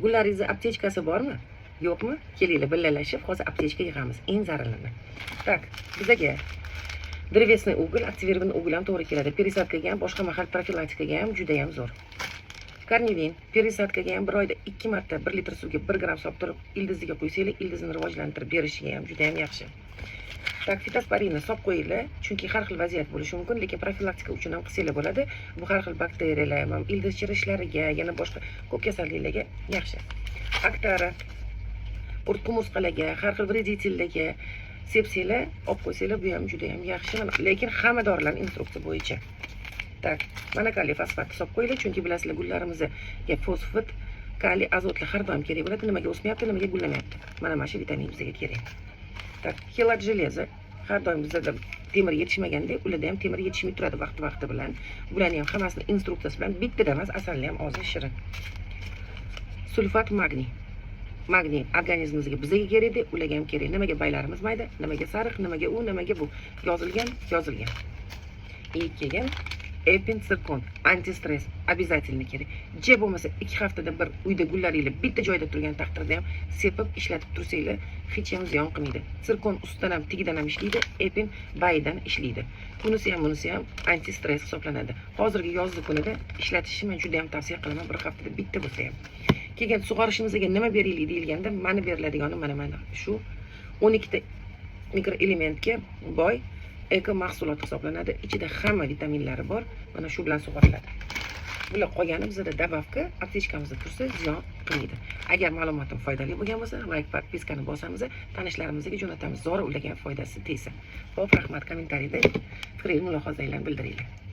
Gullaringizni aptechkasi bormi? Yo'qmi? Kelinglar birgalashib hozir aptechka yig'amiz. Eng zararlini. Tak, bizaga drevesniy ugl, aktivirованный ugl ham to'g'ri keladi. Perisadkaga ham, boshqa mahal profilaktikaga ham juda ham zo'r. Karnivin perisadkaga ham bir oyda 2 marta 1 litr suvga 1 gram solib turib, ildiziga qo'ysanglar, ildizni rivojlantirib berishiga ham juda ham yaxshi. Tak, fitosporinni solib qo'yinglar, chunki har xil vaziyat bo'lishi mumkin, lekin profilaktika uchun ham qilsanglar bo'ladi. Bu har xil bakteriyalar, ham ildiz chirishlariga, yana boshqa ko'p kasalliklarga yaxshi. Aktara qumursqalarga, har xil vreditellarga sepsanglar, olib qo'ysanglar, bu ham juda ham yaxshi, lekin hamma dorilarning instruksiya bo'yicha. Tak, mana kaliy fosfatni solib qo'yinglar, chunki bilasizlar, gullarimizga fosfat, kaliy, azotlar har doim kerak bo'ladi. Nimaga o'smayapti, nimaga gullamayapti? Mana shu vitamin bizga kerak. Tak, xelat железо har doim bizda temir yetishmaganda, ularda ham temir yetishmay turadi vaqti bilan. Bularning ham hammasini instruksiyasi bilan bittada emas, asalli ham ozi shirin. Sulfat magniy. Magniy organizmimizga bizga kerak edi, ularga ham kerak. Nimaga baylarimiz mayda, nimaga sariq, nimaga u, nimaga bu? Yozilgan. Kelgan Epin sirkon, anti-stress обязательно kerak. Je bo'lmasa 2 haftada bir uyda gullaringlar bitta joyda turgan taqdirda ham sepib ishlatib tursanglar, hech ham ziyon qilmaydi. Sirkon ustidan ham, tagidan ham ishlaydi, epin bayidan ishlaydi. Bunisi ham anti-stress hisoblanadi. Hozirgi yozgi kunida ishlatishni men juda ham tavsiya qilaman, bir haftada bitta bo'lsa ham. Keyin sug'orishimizga nima beraylik deyilganda, mana beriladigan mana shu 12 ta mikroelementga boy eko mahsulot hisoblanadi. Ichida hamma vitaminlari bor. Mana shu bilan sug'oriladi. Bular qolgani bizda dabavka aptechkamizda tursa ziyon qilmaydi. Agar ma'lumotim foydali bo'lgan bo'lsa, like, podpiskani bosamiz, tanishlarimizga jo'natamiz. Zo'r ularga foydasi tegsa. Xo'p, rahmat, kommentariyda fikringizni, mulohazalaringizni bildiringlar.